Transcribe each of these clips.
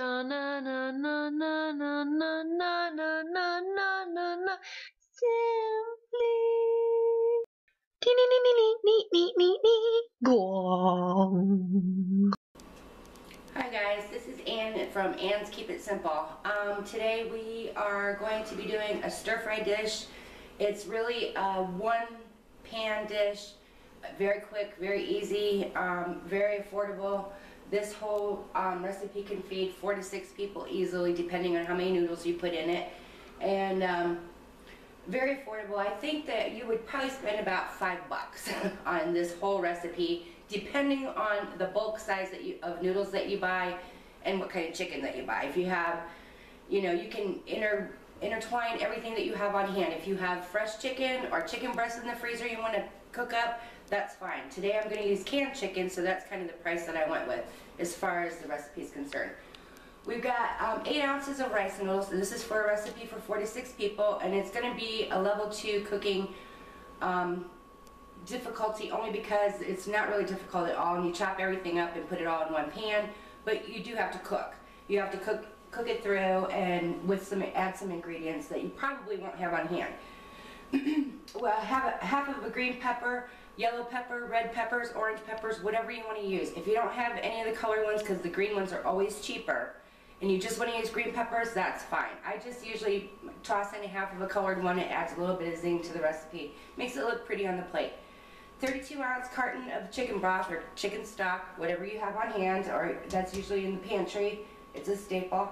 Da na na na na na na na na na na na na. Simply. Tee nee nee nee nee nee nee nee. Gong. Hi guys, this is Ann from Ann's Keep It Simple. Today we are going to be doing a stir-fry dish. It's really a one-pan dish, very quick, very easy, very affordable. This whole recipe can feed 4 to 6 people easily, depending on how many noodles you put in it. And very affordable. I think that you would probably spend about $5 on this whole recipe, depending on the bulk size of noodles that you buy and what kind of chicken that you buy. If you have, you know, you can intertwine everything that you have on hand. If you have fresh chicken or chicken breast in the freezer you want to cook up, that's fine. Today I'm going to use canned chicken, so that's kind of the price that I went with as far as the recipe is concerned. We've got 8 ounces of rice noodles. This is for a recipe for 4 to 6 people, and it's going to be a level 2 cooking difficulty, only because it's not really difficult at all, and you chop everything up and put it all in one pan, but you do have to cook. You have to cook it through, and with add some ingredients that you probably won't have on hand. Well, have half of a green pepper, yellow pepper, red peppers, orange peppers, whatever you want to use. If you don't have any of the colored ones, because the green ones are always cheaper, and you just want to use green peppers, that's fine. I just usually toss in half of a colored one. It adds a little bit of zing to the recipe. Makes it look pretty on the plate. 32-ounce carton of chicken broth or chicken stock, whatever you have on hand, or that's usually in the pantry. It's a staple.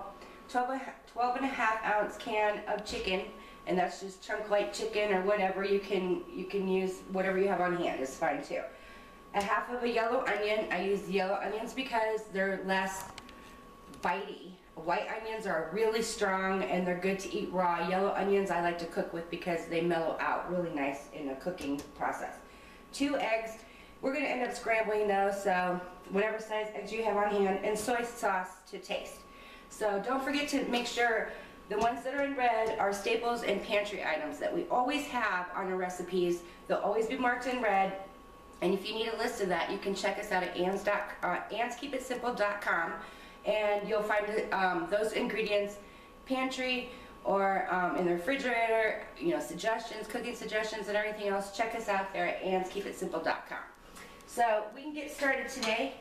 12.5-ounce can of chicken, and that's just chunk light chicken or whatever. You can use whatever you have on hand. It's fine too. A half of a yellow onion. I use yellow onions because they're less bitey. White onions are really strong and they're good to eat raw. Yellow onions I like to cook with because they mellow out really nice in the cooking process. 2 eggs. We're going to end up scrambling those, so whatever size eggs you have on hand, and soy sauce to taste. So don't forget to make sure the ones that are in red are staples and pantry items that we always have on our recipes. They'll always be marked in red, and if you need a list of that, you can check us out at annskeepitsimple.com, and you'll find those ingredients, pantry or in the refrigerator, you know, suggestions, cooking suggestions and everything else. Check us out there at annskeepitsimple.com. So we can get started today.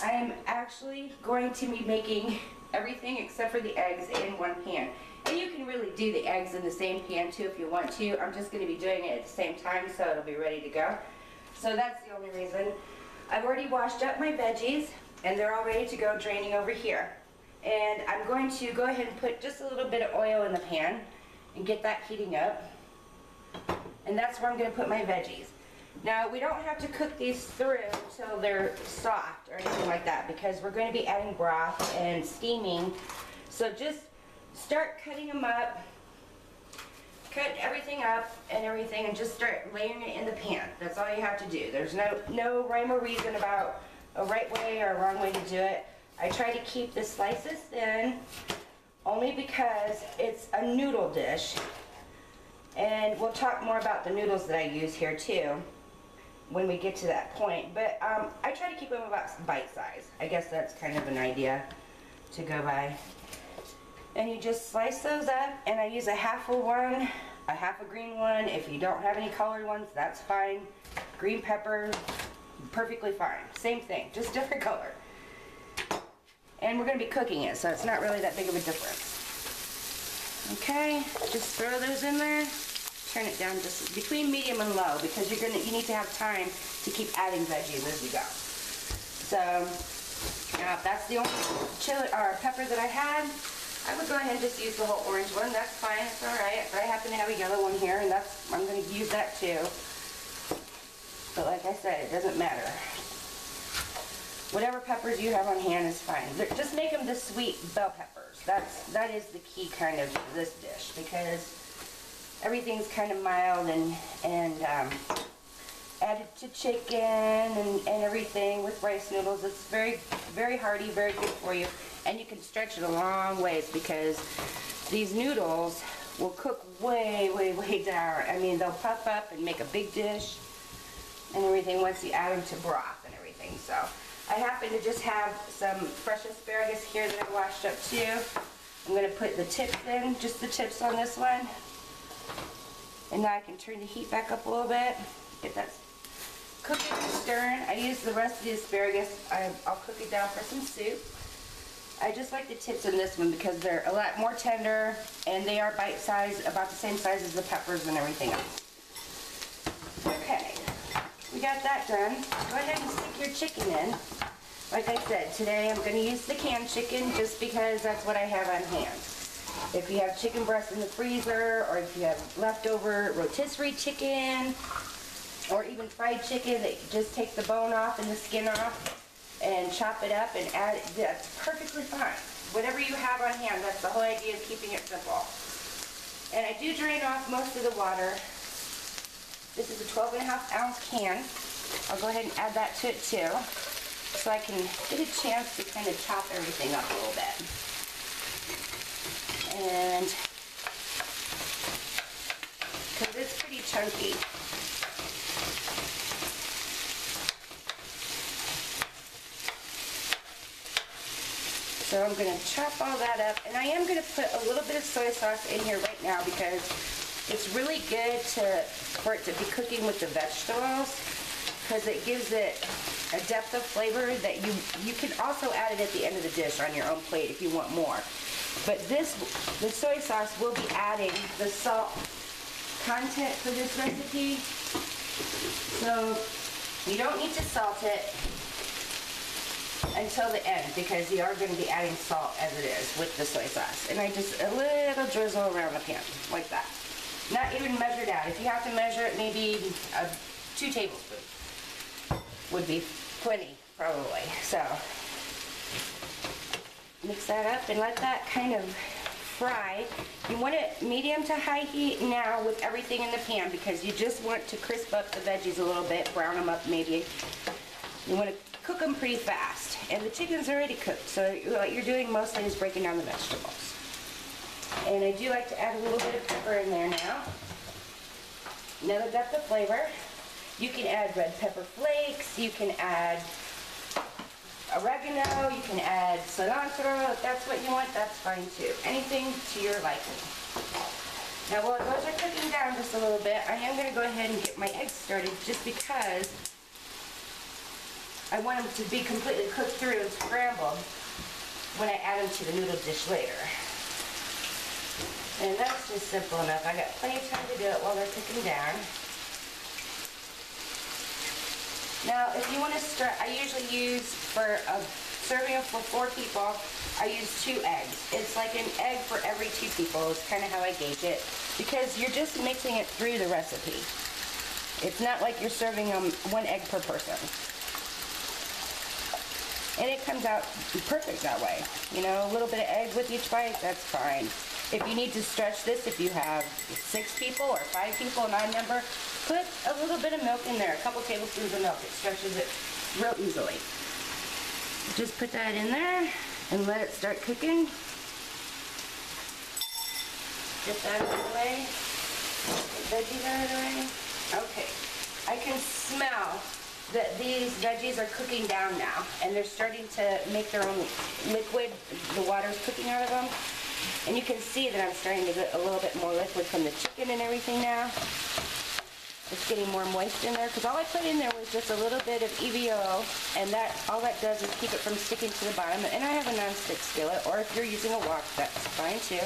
I am actually going to be making everything except for the eggs in one pan. And you can really do the eggs in the same pan too if you want to. I'm just going to be doing it at the same time so it'll be ready to go. So that's the only reason. I've already washed up my veggies and they're all ready to go, draining over here. And I'm going to go ahead and put just a little bit of oil in the pan and get that heating up. And that's where I'm going to put my veggies. Now, we don't have to cook these through until they're soft or anything like that, because we're going to be adding broth and steaming. So just start cutting them up, cut everything up and everything, and just start layering it in the pan. That's all you have to do. There's no rhyme or reason about a right way or a wrong way to do it. I try to keep the slices thin only because it's a noodle dish, and we'll talk more about the noodles that I use here too when we get to that point. But I try to keep them about bite size. I guess that's kind of an idea to go by. And you just slice those up, and I use a half of one, a half a green one. If you don't have any colored ones, that's fine. Green pepper, perfectly fine. Same thing, just different color. And we're going to be cooking it, so it's not really that big of a difference. Okay, just throw those in there. Turn it down just between medium and low, because you need to have time to keep adding veggies as you go. So that's the only chili or pepper that I had. I would go ahead and just use the whole orange one. That's fine. It's all right. But I happen to have a yellow one here, and I'm going to use that too. But like I said, it doesn't matter. Whatever peppers you have on hand is fine. Just make them the sweet bell peppers. That is the key kind of this dish, because everything's kind of mild and added to chicken and everything with rice noodles. It's very, very hearty, very good for you, and you can stretch it a long ways because these noodles will cook way, way, way down. I mean, they'll puff up and make a big dish and everything once you add them to broth and everything. So I happen to just have some fresh asparagus here that I washed up too. I'm going to put the tips in, just the tips on this one. And now I can turn the heat back up a little bit. Get that cooking and stirring. I use the rest of the asparagus. I'll cook it down for some soup. I just like the tips in this one because they're a lot more tender and they are bite-sized, about the same size as the peppers and everything else. Okay, we got that done. Go ahead and stick your chicken in. Like I said, today I'm going to use the canned chicken just because that's what I have on hand. If you have chicken breast in the freezer, or if you have leftover rotisserie chicken, or even fried chicken, that just take the bone off and the skin off and chop it up and add it, that's perfectly fine. Whatever you have on hand, that's the whole idea of keeping it simple. And I do drain off most of the water. This is a 12.5-ounce can. I'll go ahead and add that to it too, so I can get a chance to kind of chop everything up a little bit. And because it's pretty chunky. So I'm going to chop all that up, and I am going to put a little bit of soy sauce in here right now because it's really good for it to be cooking with the vegetables, because it gives it a depth of flavor that you can also add it at the end of the dish on your own plate if you want more. But the soy sauce will be adding the salt content for this recipe. So you don't need to salt it until the end because you are going to be adding salt as it is with the soy sauce. And I just a little drizzle around the pan like that. Not even measured out. If you have to measure it, maybe 2 tablespoons would be plenty probably. So mix that up and let that kind of fry. You want it medium to high heat now with everything in the pan because you just want to crisp up the veggies a little bit, brown them up maybe. You want to cook them pretty fast. And the chicken's already cooked, so what you're doing mostly is breaking down the vegetables. And I do like to add a little bit of pepper in there now. Another depth of flavor. You can add red pepper flakes, you can add oregano, you can add cilantro. If that's what you want, that's fine too. Anything to your liking. Now while those are cooking down just a little bit, I am going to go ahead and get my eggs started just because I want them to be completely cooked through and scrambled when I add them to the noodle dish later. And that's just simple enough. I got plenty of time to do it while they're cooking down. Now, if you want to start, I usually use, for a serving for 4 people, I use 2 eggs. It's like an egg for every 2 people is kind of how I gauge it, because you're just mixing it through the recipe. It's not like you're serving 1 egg per person. And it comes out perfect that way. You know, a little bit of egg with each bite, that's fine. If you need to stretch this, if you have 6 people or 5 people, an odd number, put a little bit of milk in there, a couple tablespoons of milk. It stretches it real easily. Just put that in there and let it start cooking. Get that out of the way. Veggies out of the way. Okay. I can smell that these veggies are cooking down now, and they're starting to make their own liquid. The water's cooking out of them. And you can see that I'm starting to get a little bit more liquid from the chicken and everything now. It's getting more moist in there because all I put in there was just a little bit of EVO, and all that does is keep it from sticking to the bottom. And I have a non-stick skillet, or if you're using a wok, that's fine too.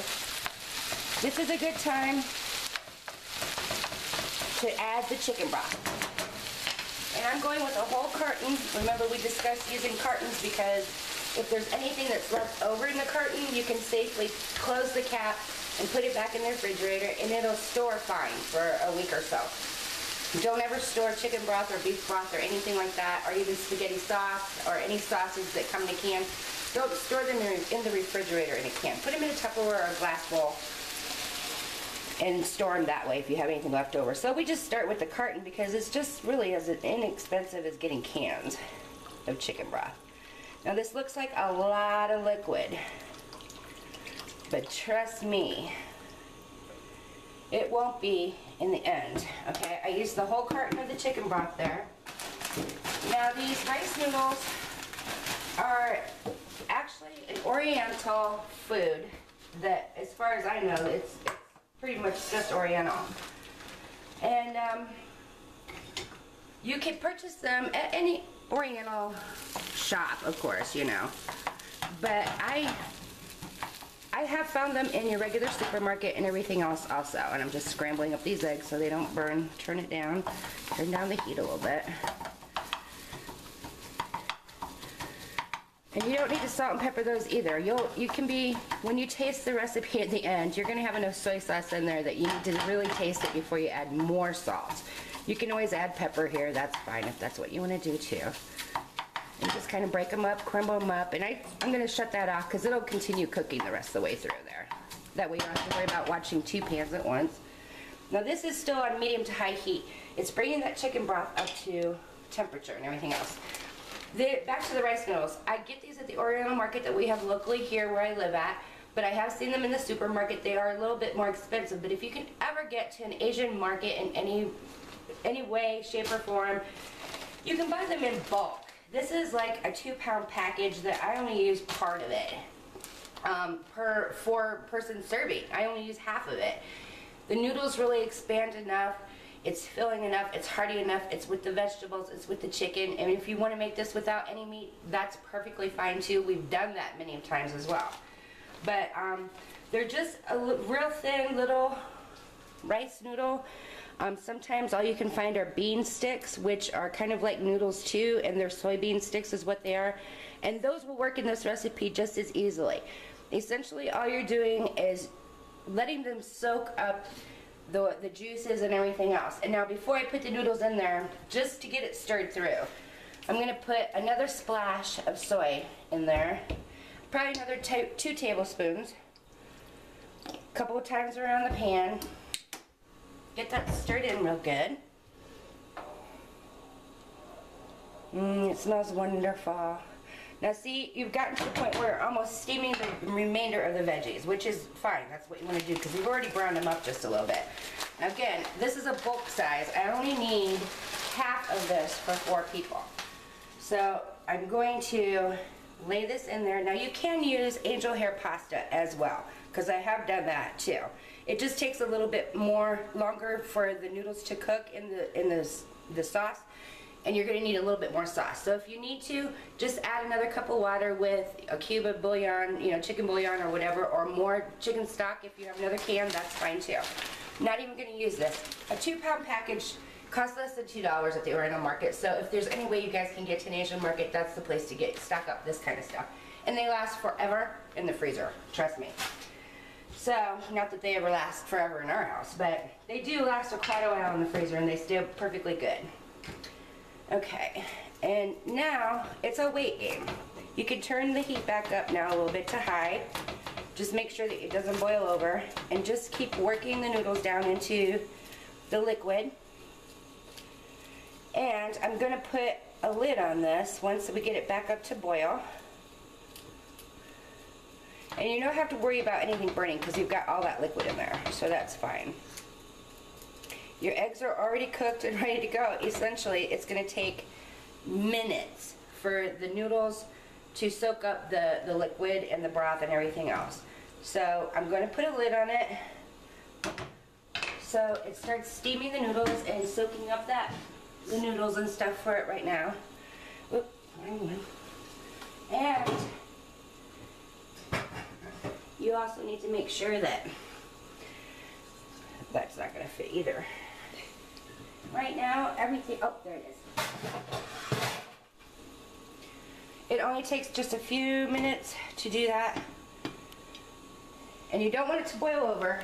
This is a good time to add the chicken broth. And I'm going with a whole carton. Remember, we discussed using cartons because if there's anything that's left over in the carton, you can safely close the cap and put it back in the refrigerator, and it'll store fine for a week or so. Don't ever store chicken broth or beef broth or anything like that, or even spaghetti sauce or any sauces that come in a can. Don't store them in the refrigerator in a can. Put them in a Tupperware or a glass bowl and store them that way if you have anything left over. So we just start with the carton because it's just really as inexpensive as getting cans of chicken broth. Now this looks like a lot of liquid, but trust me, it won't be in the end. Okay, I used the whole carton of the chicken broth there. Now these rice noodles are actually an Oriental food that, as far as I know, it's pretty much just Oriental. And you can purchase them at any Oriental shop, of course, you know. But I have found them in your regular supermarket and everything else also. And I'm just scrambling up these eggs so they don't burn. Turn it down. Turn down the heat a little bit. And you don't need to salt and pepper those either. You can be, when you taste the recipe at the end, you're gonna have enough soy sauce in there that you need to really taste it before you add more salt. You can always add pepper here, that's fine if that's what you wanna do too. And just kind of break them up, crumble them up, and I'm gonna shut that off because it'll continue cooking the rest of the way through there. That way you don't have to worry about watching 2 pans at once. Now this is still on medium to high heat. It's bringing that chicken broth up to temperature and everything else. Back to the rice noodles. I get these at the Oriental market that we have locally here where I live at, but I have seen them in the supermarket. They are a little bit more expensive, but if you can ever get to an Asian market in any way, shape, or form, you can buy them in bulk. This is like a 2-pound package that I only use part of it per 4-person serving. I only use half of it. The noodles really expand enough. It's filling enough, it's hearty enough, it's with the vegetables, it's with the chicken, and if you want to make this without any meat, that's perfectly fine too. We've done that many times as well. But they're just a real thin little rice noodle. Sometimes all you can find are bean sticks, which are kind of like noodles too, and their soybean sticks is what they are. And those will work in this recipe just as easily. Essentially all you're doing is letting them soak up the juices and everything else. And now before I put the noodles in there, just to get it stirred through, I'm going to put another splash of soy in there. Probably another 2 tablespoons. A couple of times around the pan. Get that stirred in real good. It smells wonderful. Now see, you've gotten to the point where you're almost steaming the remainder of the veggies, which is fine. That's what you want to do because we've already browned them up just a little bit. Now again, this is a bulk size. I only need half of this for 4 people. So I'm going to lay this in there. Now you can use angel hair pasta as well because I have done that too. It just takes a little bit longer for the noodles to cook in the sauce. And you're going to need a little bit more sauce. So if you need to, just add another cup of water with a cube of bouillon, you know, chicken bouillon or whatever, or more chicken stock. If you have another can, that's fine too. Not even going to use this. A 2-pound package costs less than $2 at the Oriental market. So if there's any way you guys can get to an Asian market, that's the place to stock up this kind of stuff. And they last forever in the freezer, trust me. So, not that they ever last forever in our house, but they do last quite a while in the freezer and they stay perfectly good. Okay, and now it's a wait game. You can turn the heat back up now a little bit to high. Just make sure that it doesn't boil over and just keep working the noodles down into the liquid. And I'm going to put a lid on this once we get it back up to boil. And you don't have to worry about anything burning because you've got all that liquid in there, so that's fine. Your eggs are already cooked and ready to go. Essentially, it's going to take minutes for the noodles to soak up the liquid and the broth and everything else. So I'm going to put a lid on it so it starts steaming the noodles and soaking up the noodles and stuff for it right now. Oop, and you also need to make sure that that's not going to fit either. Right now, everything, oh, there it is. It only takes just a few minutes to do that. And you don't want it to boil over,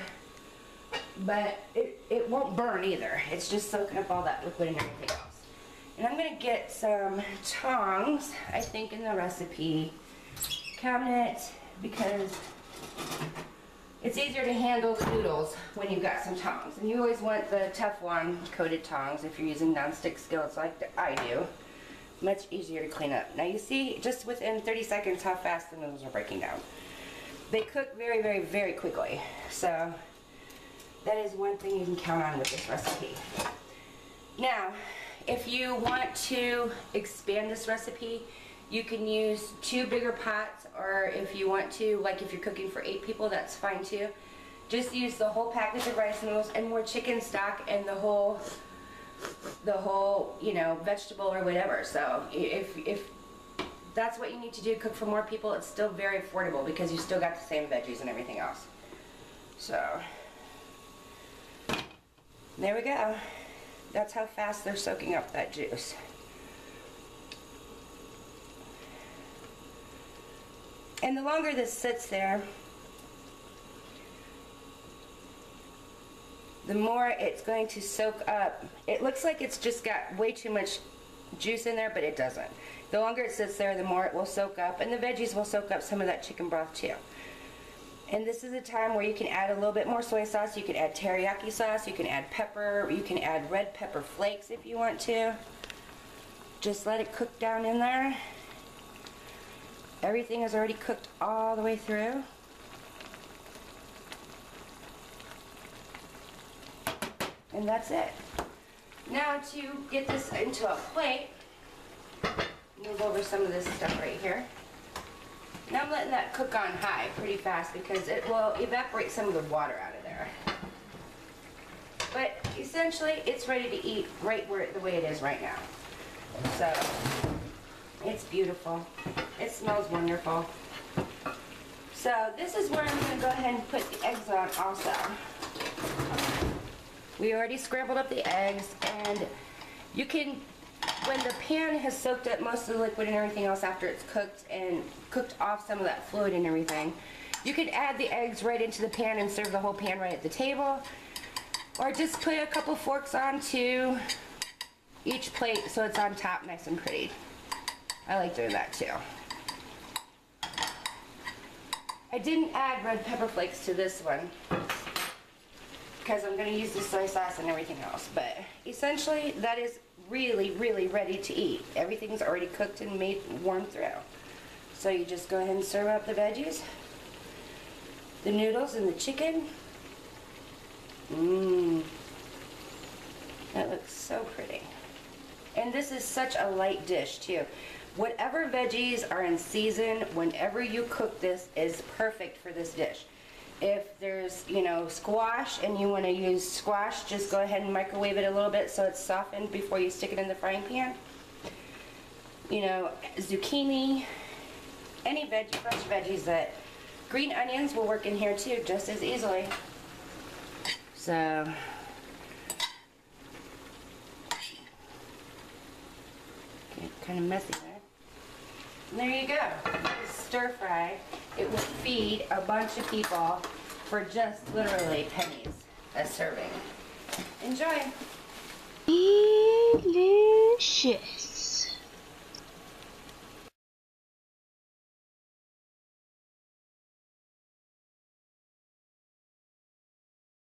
but it won't burn either. It's just soaking up all that liquid and everything else. And I'm going to get some tongs, I think, in the recipe cabinet because it's easier to handle the noodles when you've got some tongs. And you always want the Teflon coated tongs if you're using non-stick skillets like I do. Much easier to clean up. Now you see just within 30 seconds how fast the noodles are breaking down. They cook very, very, very quickly. So that is one thing you can count on with this recipe. Now, if you want to expand this recipe, You can use 2 bigger pots, or if you want to, like if you're cooking for 8 people, that's fine too. Just use the whole package of rice noodles and more chicken stock and the whole you know, vegetable or whatever. So if that's what you need to do, cook for more people, it's still very affordable because you still got the same veggies and everything else. So there we go. That's how fast they're soaking up that juice. And the longer this sits there, the more it's going to soak up. It looks like it's just got way too much juice in there, but it doesn't. The longer it sits there, the more it will soak up, and the veggies will soak up some of that chicken broth too. And this is a time where you can add a little bit more soy sauce. You can add teriyaki sauce, you can add pepper, you can add red pepper flakes if you want to. Just let it cook down in there. Everything is already cooked all the way through. And that's it. Now to get this into a plate, move over some of this stuff right here. Now I'm letting that cook on high pretty fast because it will evaporate some of the water out of there. But essentially it's ready to eat right where the way it is right now. So it's beautiful. It smells wonderful. So this is where I'm going to go ahead and put the eggs on also. We already scrambled up the eggs, and you can, when the pan has soaked up most of the liquid and everything else after it's cooked and cooked off some of that fluid and everything, you can add the eggs right into the pan and serve the whole pan right at the table, or just put a couple forks onto each plate so it's on top nice and pretty. I like doing that too. I didn't add red pepper flakes to this one because I'm going to use the soy sauce and everything else, but essentially that is really, really ready to eat. Everything's already cooked and made warm through. So you just go ahead and serve up the veggies, the noodles, and the chicken. Mmm. That looks so pretty. And this is such a light dish too. Whatever veggies are in season, whenever you cook this, is perfect for this dish. If there's, you know, squash and you want to use squash, just go ahead and microwave it a little bit so it's softened before you stick it in the frying pan. You know, zucchini, any fresh veggies that, green onions will work in here too, just as easily. So, get kind of messy there. And there you go. Stir fry. It will feed a bunch of people for just literally pennies a serving. Enjoy. Delicious.